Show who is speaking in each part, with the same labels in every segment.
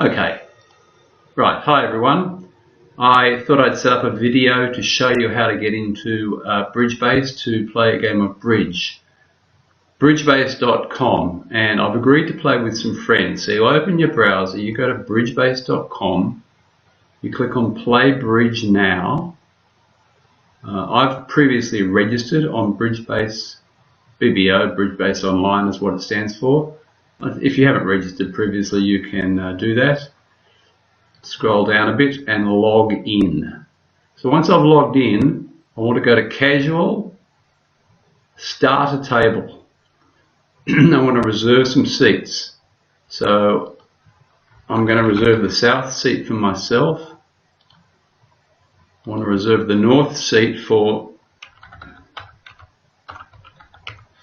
Speaker 1: Okay, right, hi everyone. I thought I'd set up a video to show you how to get into BridgeBase to play a game of bridge. Bridgebase.com, and I've agreed to play with some friends. So you open your browser, you go to bridgebase.com, you click on Play Bridge Now. I've previously registered on BridgeBase, BBO, BridgeBase Online is what it stands for. If you haven't registered previously, you can do that. Scroll down a bit and log in. So once I've logged in, I want to go to Casual, Start a Table. I want to reserve some seats. So I'm going to reserve the south seat for myself. I want to reserve the north seat for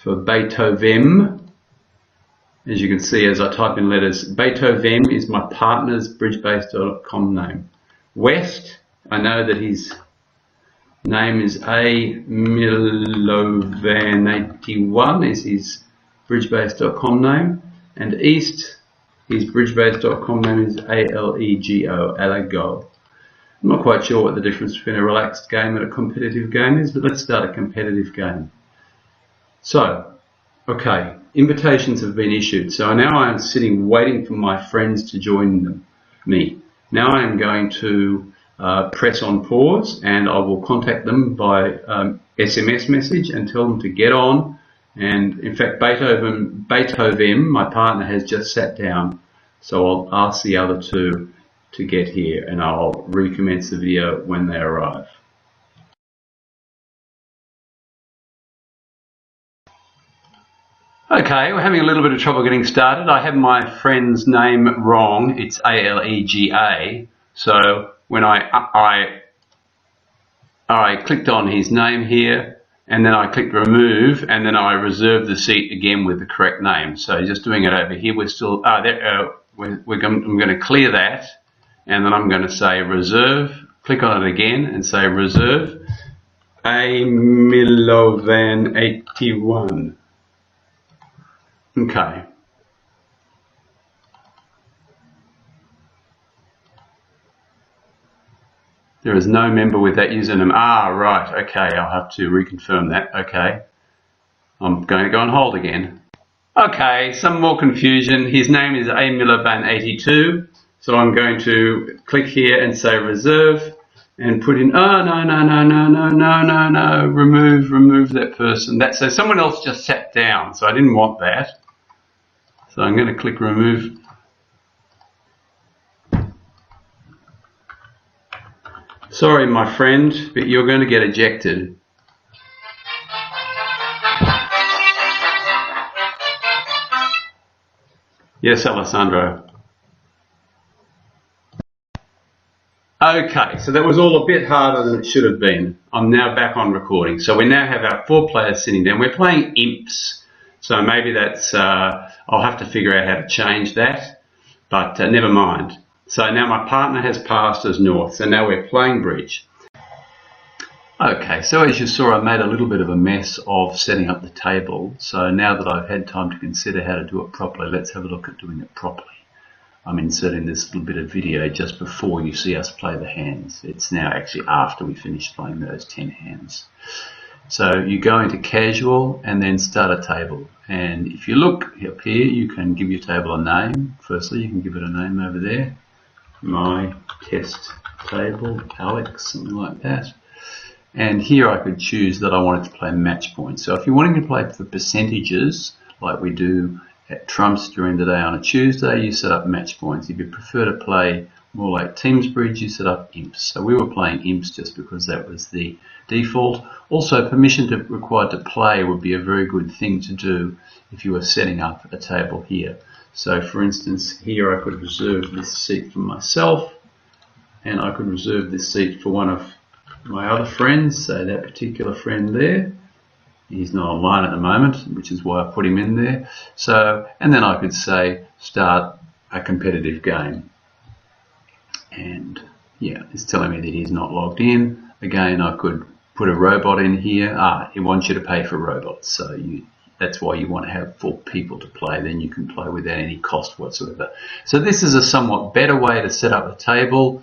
Speaker 1: Beethoven. As you can see, as I type in letters, Beethoven is my partner's bridgebase.com name. West, I know that his name is Milovan81 is his bridgebase.com name, and East, his bridgebase.com name is ALEGO, Alago. I'm not quite sure what the difference between a relaxed game and a competitive game is, but let's start a competitive game. So, okay, invitations have been issued. So now I am sitting waiting for my friends to join me. Now I am going to press on pause, and I will contact them by SMS message and tell them to get on. And in fact, Beethoven, my partner, has just sat down. So I'll ask the other two to get here, and I'll recommence the video when they arrive. Okay, we're having a little bit of trouble getting started. I have my friend's name wrong. It's ALEGA. So when I clicked on his name here, and then I clicked remove, and then I reserved the seat again with the correct name. So just doing it over here, we're still I'm going to clear that, and then I'm going to say reserve. Click on it again and say reserve. Milovan81. Okay. There is no member with that username. Ah, right. Okay, I'll have to reconfirm that. Okay. I'm going to go on hold again. Okay, some more confusion. His name is Milovan82. So I'm going to click here and say reserve and put in, oh, no, remove that person. So someone else just sat down, so I didn't want that. So I'm going to click remove. Sorry, my friend, but you're going to get ejected. Yes, Alessandro. Okay, so that was all a bit harder than it should have been. I'm now back on recording. So we now have our 4 players sitting down. We're playing imps. So maybe that's, I'll have to figure out how to change that, but never mind. So now my partner has passed as north, so now we're playing bridge. Okay, so as you saw, I made a little bit of a mess of setting up the table. So now that I've had time to consider how to do it properly, let's have a look at doing it properly. I'm inserting this little bit of video just before you see us play the hands. It's now actually after we finish playing those 10 hands. So you go into casual and then start a table. And if you look up here, you can give your table a name. Firstly, you can give it a name over there. My test table, Alex, something like that. And here I could choose that I wanted to play match points. So if you're wanting to play for percentages, like we do at Trumps during the day on a Tuesday, you set up match points. If you prefer to play more like Teams Bridge, you set up imps. So we were playing imps just because that was the default. Also, permission required to play would be a very good thing to do if you were setting up a table here. So for instance, here I could reserve this seat for myself, and I could reserve this seat for one of my other friends, so that particular friend there. He's not online at the moment, which is why I put him in there. So, and then I could say start a competitive game. And yeah, it's telling me that he's not logged in. Again, I could put a robot in here. It wants you to pay for robots, so That's why you want to have 4 people to play. Then you can play without any cost whatsoever. So this is a somewhat better way to set up a table,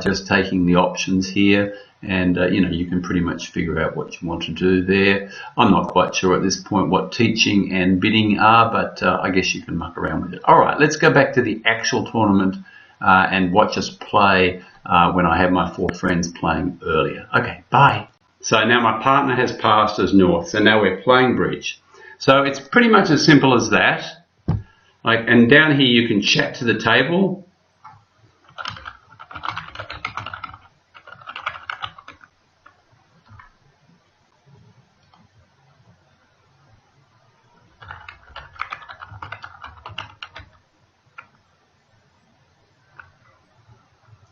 Speaker 1: just taking the options here, and you can pretty much figure out what you want to do there. I'm not quite sure at this point what teaching and bidding are, but I guess you can muck around with it. All right, let's go back to the actual tournament and watch us play when I have my 4 friends playing earlier. Okay, bye. So now my partner has passed as north, so now we're playing bridge. So it's pretty much as simple as that. And down here you can chat to the table.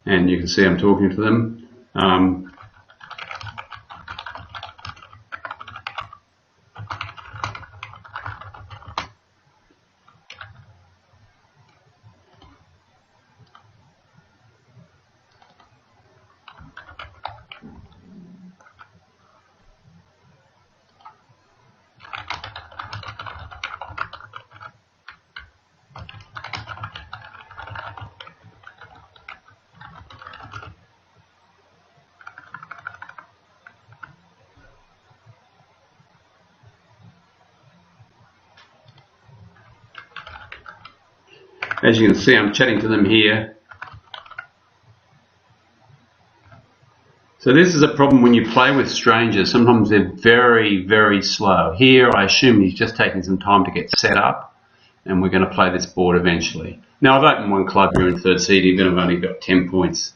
Speaker 1: And you can see I'm talking to them. As you can see, I'm chatting to them here. So this is a problem when you play with strangers. Sometimes they're very, very slow. Here, I assume he's just taking some time to get set up, and we're going to play this board eventually. Now, I've opened 1 club here in 3rd seed, even if I've only got 10 points.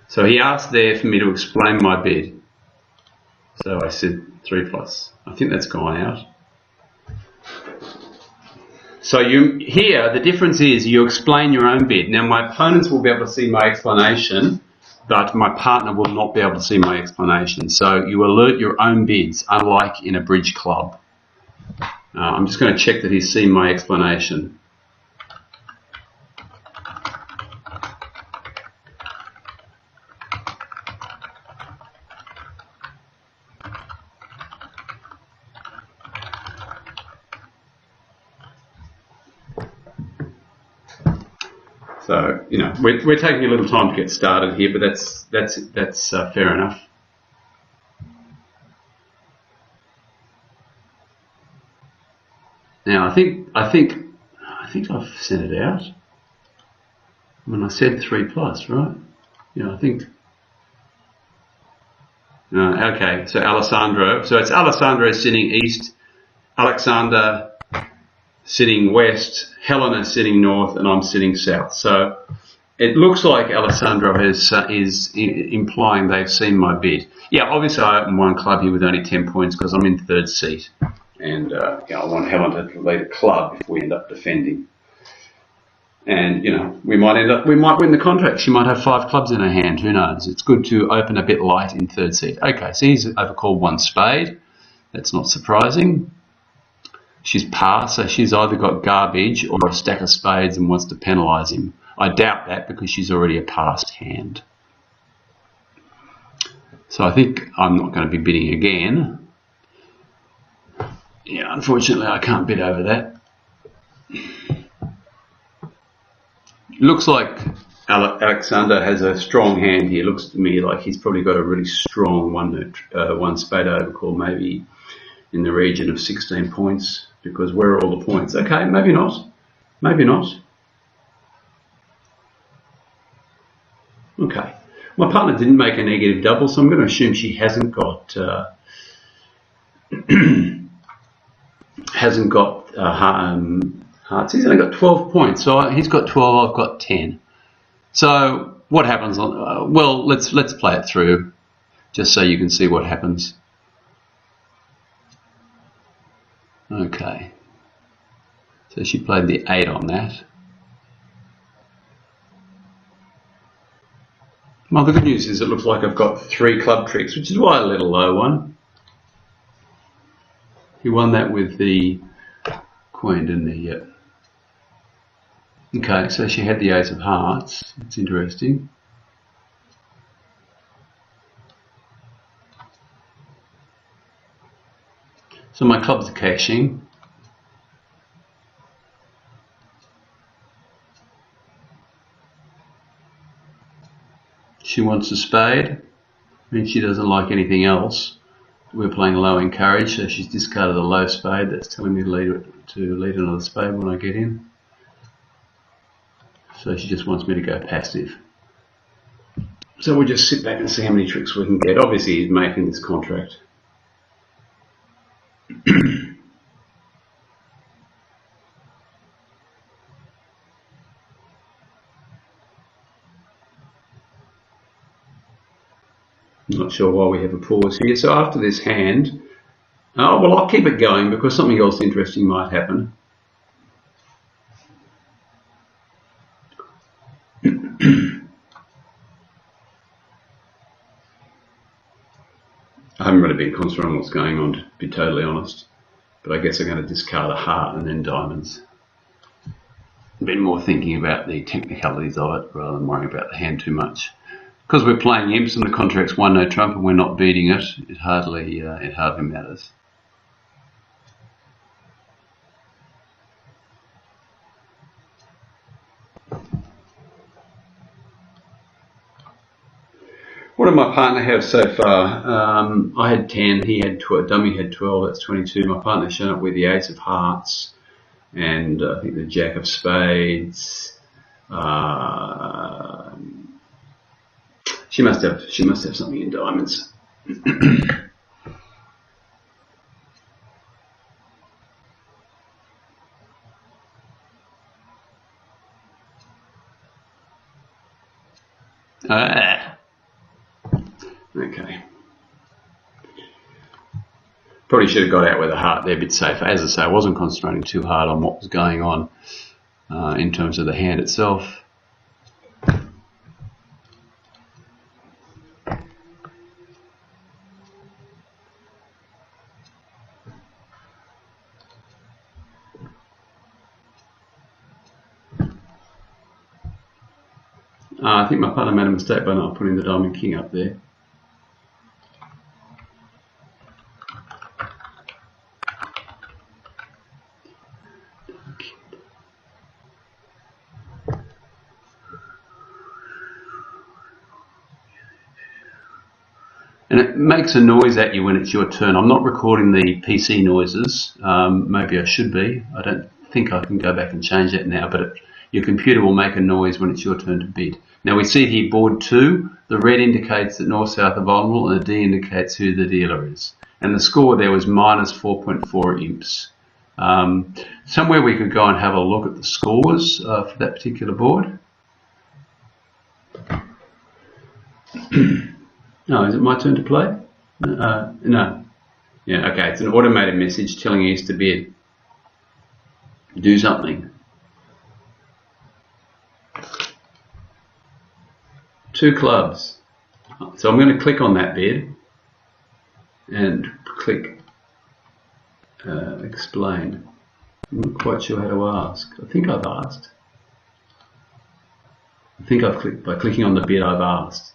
Speaker 1: So he asked there for me to explain my bid. So I said 3+. I think that's gone out. So here, the difference is you explain your own bid. Now, my opponents will be able to see my explanation, but my partner will not be able to see my explanation. So you alert your own bids, unlike in a bridge club. I'm just going to check that he's seen my explanation. So, we're taking a little time to get started here, but that's fair enough. Now, I think I've sent it out. When I said 3+, right? Yeah, I think. Okay, so Alessandro. So it's Alessandro sitting east, Alexander sitting west, Helena sitting north, and I'm sitting south. So it looks like Alessandro is implying they've seen my bid. Yeah, obviously I opened 1 club here with only 10 points because I'm in 3rd seat, and I want Helena to lead a club if we end up defending. And we might win the contract. She might have 5 clubs in her hand. Who knows? It's good to open a bit light in 3rd seat. Okay, so he's overcalled 1 spade. That's not surprising. She's passed, so she's either got garbage or a stack of spades and wants to penalise him. I doubt that because she's already a passed hand. So I think I'm not going to be bidding again. Yeah, unfortunately I can't bid over that. Looks like Alexander has a strong hand here. Looks to me like he's probably got a really strong one spade overcall, maybe in the region of 16 points, because where are all the points? Okay, maybe not. Maybe not. Okay. My partner didn't make a negative double, so I'm going to assume she hasn't got hearts. He's only got 12 points, so he's got 12, I've got 10. So what happens? Well, let's play it through, just so you can see what happens. Okay. So she played the 8 on that. Well, the good news is it looks like I've got 3 club tricks, which is why I let a low one. He won that with the queen, didn't he? Yep. Okay, so she had the ace of hearts. That's interesting. So my clubs are cashing. She wants a spade. I mean, she doesn't like anything else. We're playing low encourage, so she's discarded a low spade. That's telling me to lead another spade when I get in. So she just wants me to go passive. So we'll just sit back and see how many tricks we can get. Obviously he's making this contract. I'm not sure why we have a pause here. So after this hand, well, I'll keep it going because something else interesting might happen. I haven't really been concentrating on what's going on, to be totally honest. But I guess I'm going to discard a heart and then diamonds. I've been more thinking about the technicalities of it rather than worrying about the hand too much. Because we're playing imps and the contract's 1 no trump and we're not beating it, it hardly matters. What did my partner have so far? I had 10, he had 12, dummy had 12, that's 22. My partner's shown up with the ace of hearts and I think the jack of spades. She must have something in diamonds. Okay. Probably should have got out with a heart there a bit safer. As I say, I wasn't concentrating too hard on what was going on in terms of the hand itself. I think my partner made a mistake by not putting the diamond king up there. And it makes a noise at you when it's your turn. I'm not recording the PC noises. Maybe I should be. I don't think I can go back and change that now, but your computer will make a noise when it's your turn to bid. Now we see here board 2, the red indicates that north-south are vulnerable and the D indicates who the dealer is. And the score there was minus 4.4 imps. Somewhere we could go and have a look at the scores for that particular board. No, is it my turn to play? No. Yeah, okay, it's an automated message telling us to bid. Do something. 2 clubs. So I'm going to click on that bid and click explain. I'm not quite sure how to ask. I think I've asked. I think I've clicked, by clicking on the bid I've asked.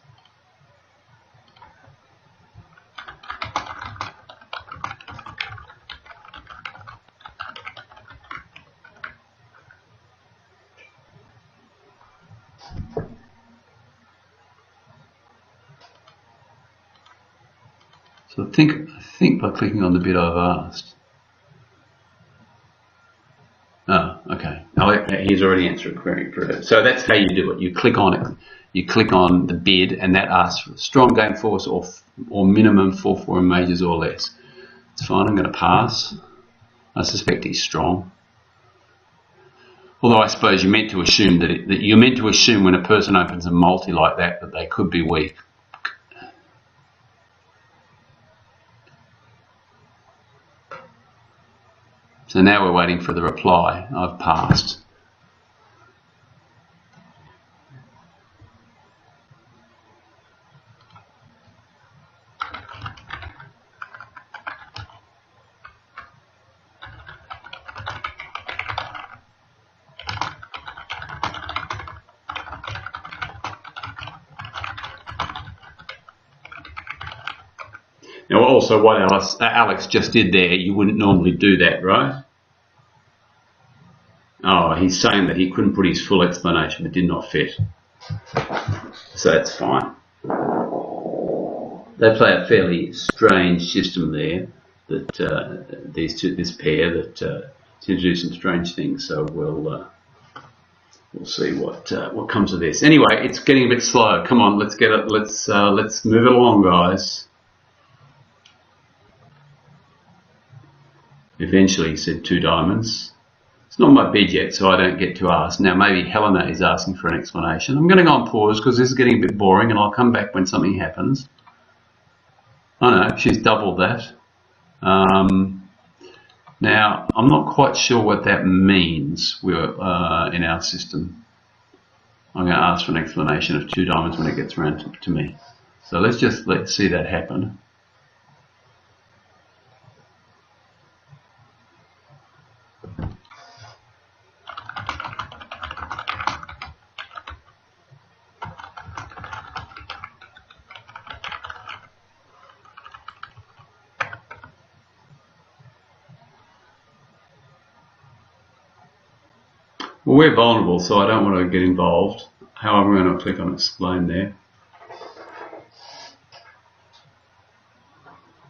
Speaker 1: So I think by clicking on the bit I've asked. Oh, okay. He's already answered a query for it. So that's how you do it. You click on it. You click on the bid, and that asks for strong game force or minimum 4/4 in majors or less. It's fine. I'm going to pass. I suspect he's strong. Although I suppose you're meant to assume that you're meant to assume when a person opens a multi like that they could be weak. So now we're waiting for the reply. I've passed. Now also what Alex just did there, you wouldn't normally do that, right? Oh, he's saying that he couldn't put his full explanation, it did not fit. So that's fine. They play a fairly strange system there, that this pair that seem to do some strange things. So we'll see what comes of this. Anyway, it's getting a bit slow. Come on, let's get it. Let's move it along, guys. Eventually, he said 2 diamonds. It's not my bid yet, so I don't get to ask. Now, maybe Helena is asking for an explanation. I'm going to go on pause because this is getting a bit boring, and I'll come back when something happens. I know, she's doubled that. Now, I'm not quite sure what that means in our system. I'm going to ask for an explanation of 2 diamonds when it gets around to me. So let's see that happen. Well, we're vulnerable, so I don't want to get involved. However, I'm going to click on explain there.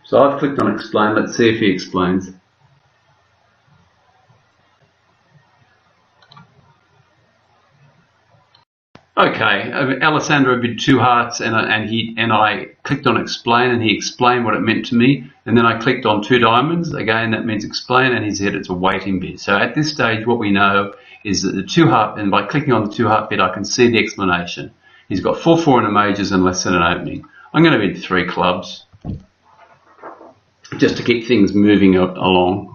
Speaker 1: So I've clicked on explain. Let's see if he explains. Okay, Alessandro did 2 hearts, and I clicked on explain, and he explained what it meant to me. And then I clicked on 2 diamonds. Again, that means explain, and he said it's a waiting bid. So at this stage, what we know is that the 2 heart, and by clicking on the 2 heart bid, I can see the explanation. He's got 4 in the majors and less than an opening. I'm going to bid 3 clubs, just to keep things moving along.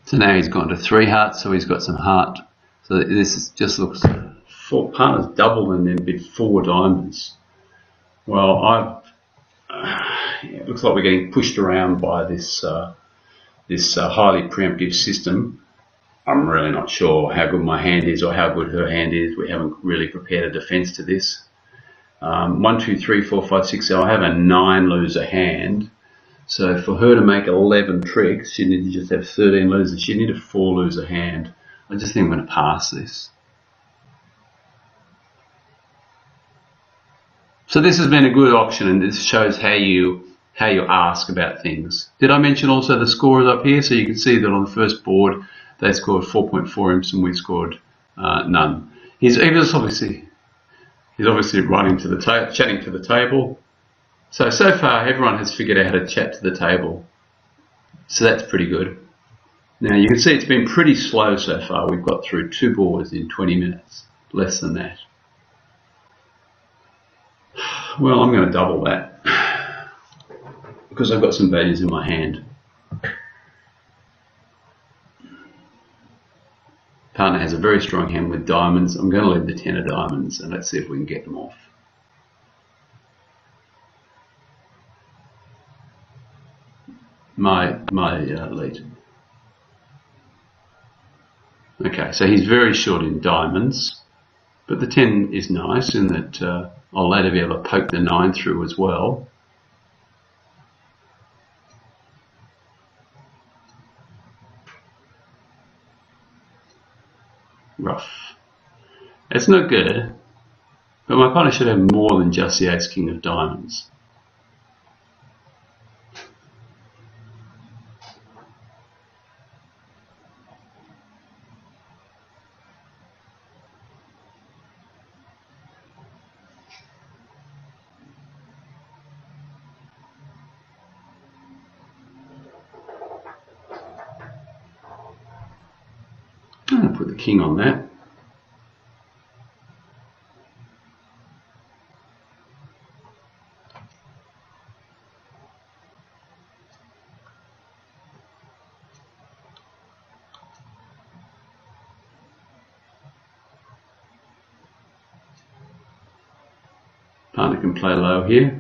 Speaker 1: So now he's gone to 3 hearts, so he's got some heart. So this just looks, 4 partners doubled and then bid 4 diamonds. Well, it looks like we're getting pushed around by this highly preemptive system. I'm really not sure how good my hand is or how good her hand is. We haven't really prepared a defence to this. 1, 2, 3, 4, 5, 6. So I have a 9 loser hand. So for her to make 11 tricks, she'd need to just have 13 losers. She'd need a 4 loser hand. I just think I'm going to pass this. So this has been a good auction, and this shows how you ask about things. Did I mention also the scores up here? So you can see that on the first board they scored 4.4 imps and we scored none. He's obviously writing to the chatting to the table. So far everyone has figured out how to chat to the table. So that's pretty good. Now you can see it's been pretty slow so far. We've got through 2 boards in 20 minutes, less than that. Well, I'm going to double that because I've got some values in my hand. Partner has a very strong hand with diamonds. I'm going to leave the 10 of diamonds and let's see if we can get them off. My lead. Okay, so he's very short in diamonds, but the 10 is nice in that I'll later be able to poke the 9 through as well. Rough. It's not good, but my partner should have more than just the ace king of diamonds. I'm going to put the king on that. Partner can play low here.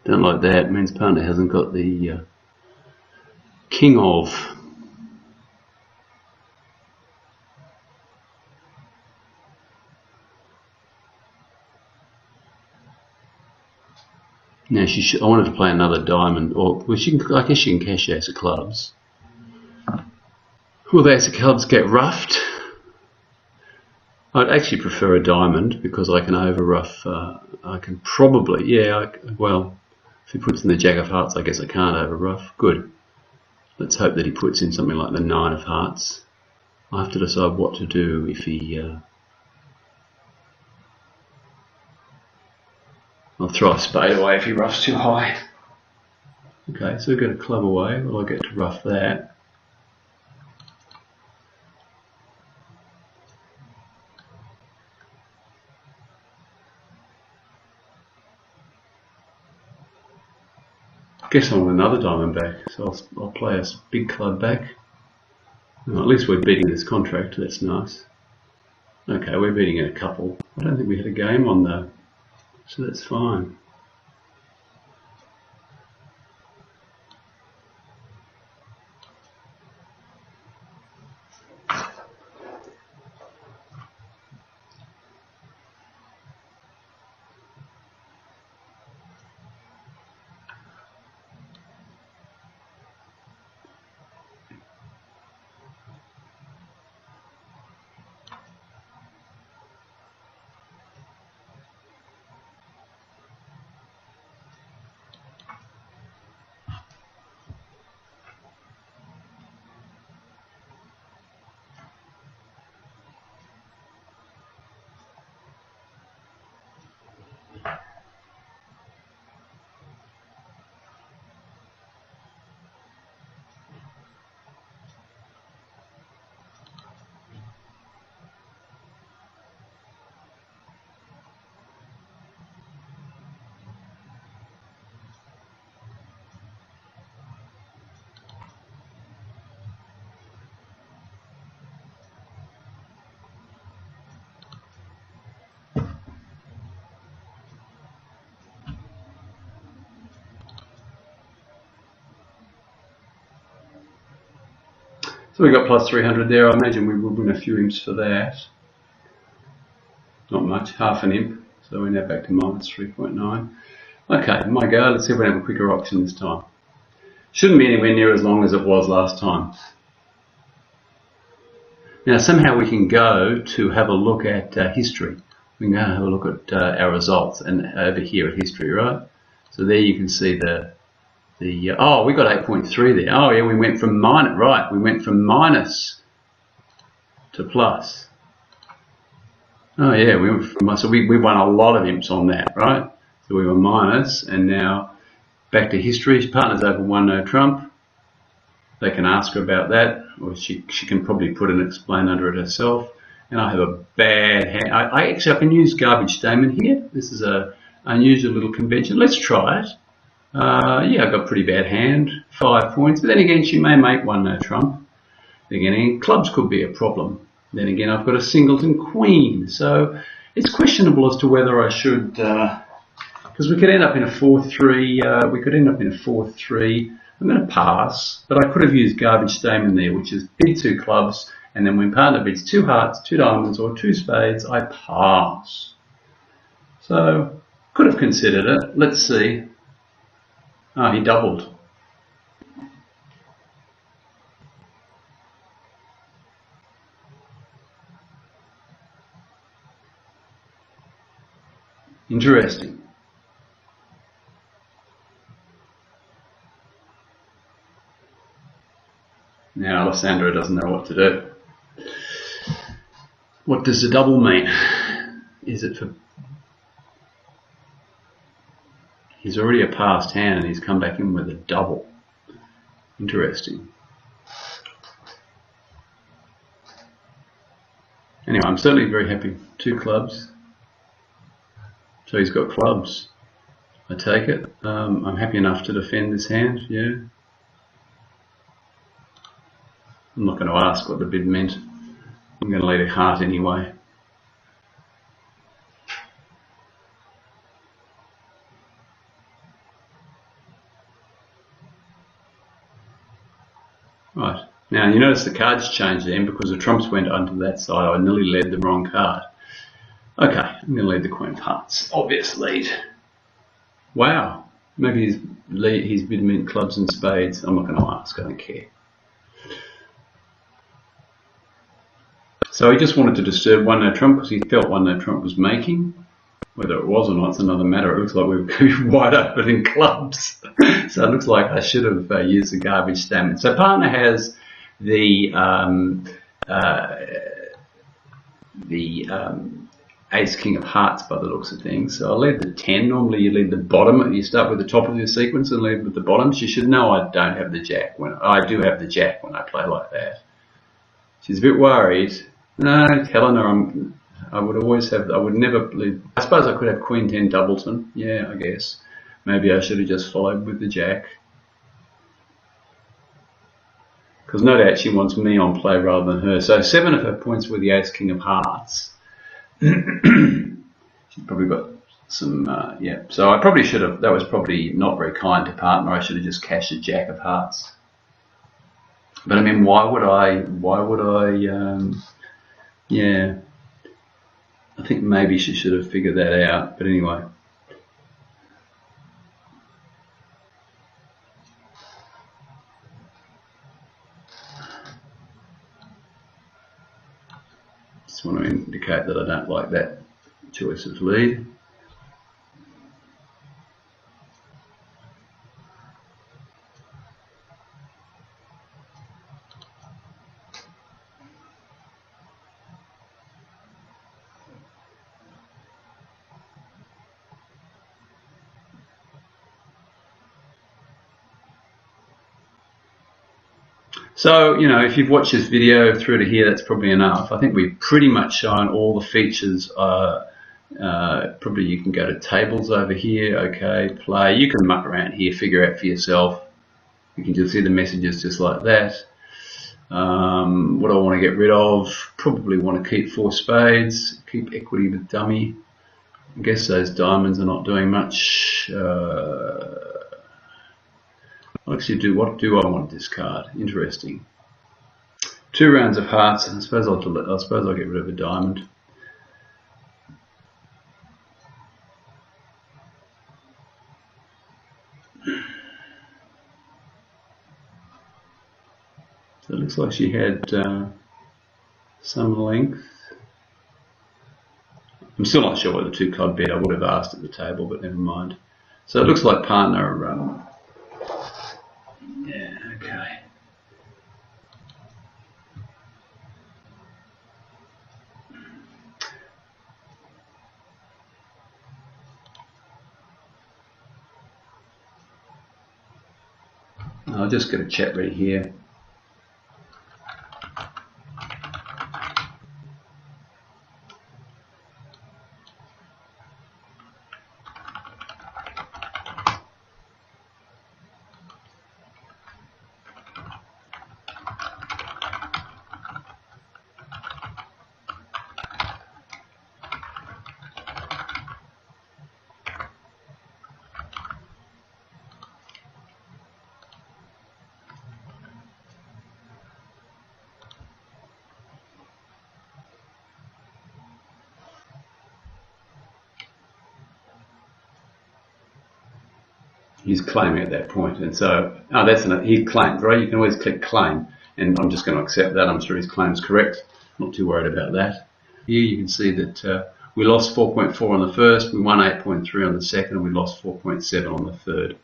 Speaker 1: Don't like that. It means partner hasn't got the king of. Now she should, I wanted to play another diamond, or well, she can, I guess she can cash ace of clubs. Will the ace of clubs get roughed? I'd actually prefer a diamond because I can over rough. I can probably, yeah. Well, if he puts in the jack of hearts, I guess I can't over rough. Good. Let's hope that he puts in something like the 9 of hearts. I have to decide what to do if he. I'll throw a spade away if he roughs too high. Okay, so we've got a club away. Well, I'll get to rough that. Guess I want another diamond back, so I'll play a big club back. Well, at least we're beating this contract, that's nice. Okay, we're beating it a couple. I don't think we had a game on though, so that's fine. So we got plus 300 there. I imagine we will win a few imps for that. Not much, half an imp. So we're now back to minus 3.9. Okay, my go. Let's see if we have a quicker auction this time. Shouldn't be anywhere near as long as it was last time. Now somehow we can go to have a look at history. We can go and have a look at our results and over here at history, right? So there you can see oh, we got 8.3 there. Oh yeah, we went from minus, right, we went from minus to plus. Oh yeah, we went from, so we won a lot of imps on that, right? So we were minus, and now back to history. Partner's over 1 no trump. They can ask her about that, or she can probably put an explain under it herself. And I have a bad hand. I can use garbage statement here. This is a unusual little convention. Let's try it. Yeah, I've got a pretty bad hand, 5 points, but then again she may make 1 no trump. Then again, clubs could be a problem. Then again, I've got a singleton queen, so it's questionable as to whether I should, because we could end up in a 4-3, we could end up in a 4-3. I'm going to pass, but I could have used garbage statement there, which is bid 2 clubs, and then when partner bids 2 hearts, 2 diamonds, or 2 spades, I pass. So, could have considered it. Let's see. Oh, he doubled. Interesting. Now Alessandro doesn't know what to do. What does the double mean? Is it for... He's already a passed hand and he's come back in with a double. Interesting. Anyway, I'm certainly very happy. 2 clubs. So he's got clubs. I take it. I'm happy enough to defend this hand, yeah. I'm not going to ask what the bid meant. I'm going to lead a heart anyway. Right. Now you notice the cards changed then because the trumps went onto that side. I nearly led the wrong card. Okay, I'm going to lead the Queen of Hearts. Obvious lead. Wow. Maybe he's bid meant clubs and spades. I'm not going to ask. I don't care. So he just wanted to disturb 1-note trump because he felt 1-note trump was making. Whether it was or not, it's another matter. It looks like we were going wide open in clubs. So it looks like I should have used the garbage statement. So partner has the ace king of hearts by the looks of things. So I'll lead the 10. Normally you lead the bottom. You start with the top of your sequence and lead with the bottoms. You should know I don't have the jack. I do have the jack when I play like that. She's a bit worried. No, Helena, I would always have, I would never lead. I suppose I could have Queen 10 doubleton. Yeah, I guess. Maybe I should have just followed with the jack. Because no doubt she wants me on play rather than her. So 7 of her points were the ace king of hearts. She's probably got some, yeah. So I probably should have, that was probably not very kind to partner. I should have just cashed a jack of hearts. But I mean, why would I, yeah. I think maybe she should have figured that out, but anyway. Just want to indicate that I don't like that choice of lead. So, you know, if you've watched this video through to here, that's probably enough. I think we've pretty much shown all the features. Probably you can go to tables over here, okay, play. You can muck around here, figure out for yourself. You can just see the messages just like that. What I want to get rid of, probably want to keep 4 spades, keep equity with dummy. I guess those diamonds are not doing much. What do I want to discard? Interesting. 2 rounds of hearts. I suppose I'll get rid of a diamond. So it looks like she had some length. I'm still not sure what the 2 club bet. I would have asked at the table, but never mind. So it looks like partner. Yeah, okay. I'll just get a chat ready here. He's claiming at that point, and so he claimed, right? You can always click claim, and I'm just going to accept that. I'm sure his claim's correct. Not too worried about that. Here you can see that we lost 4.4 on the first, we won 8.3 on the second, and we lost 4.7 on the third.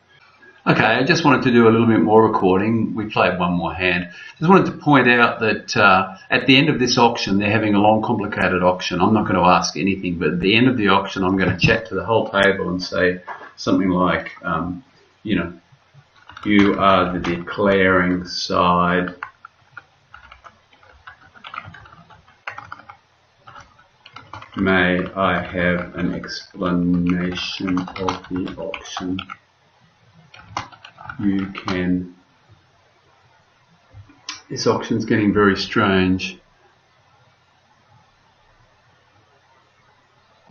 Speaker 1: Okay, I just wanted to do a little bit more recording. We played one more hand. Just wanted to point out that at the end of this auction, they're having a long, complicated auction. I'm not going to ask anything, but at the end of the auction, I'm going to chat to the whole table and say, something like, you know, you are the declaring side. May I have an explanation of the option? You can. This auction's getting very strange.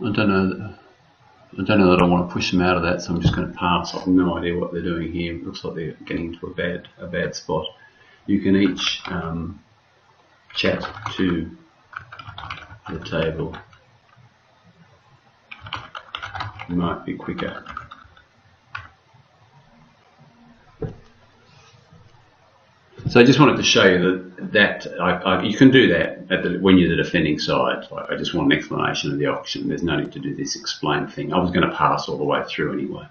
Speaker 1: I don't know that I want to push them out of that, so I'm just going to pass. I have no idea what they're doing here. It looks like they're getting into a bad spot. You can each chat to the table. It might be quicker. So I just wanted to show you that you can do that when you're the defending side. I just want an explanation of the auction. There's no need to do this explain thing. I was going to pass all the way through anyway.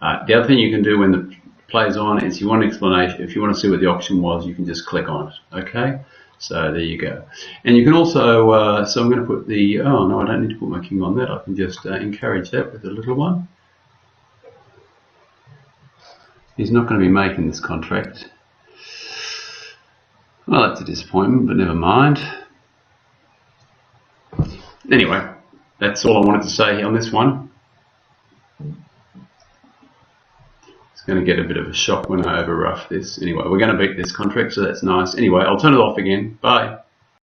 Speaker 1: The other thing you can do when the play's on is you want an explanation. If you want to see what the auction was, you can just click on it. Okay? So there you go. And you can also, so I'm going to put the, oh no, I don't need to put my king on that. I can just encourage that with a little one. He's not going to be making this contract. Well, that's a disappointment, but never mind. Anyway, that's all I wanted to say on this one. It's going to get a bit of a shock when I overrough this. Anyway, we're going to beat this contract, so that's nice. Anyway, I'll turn it off again. Bye.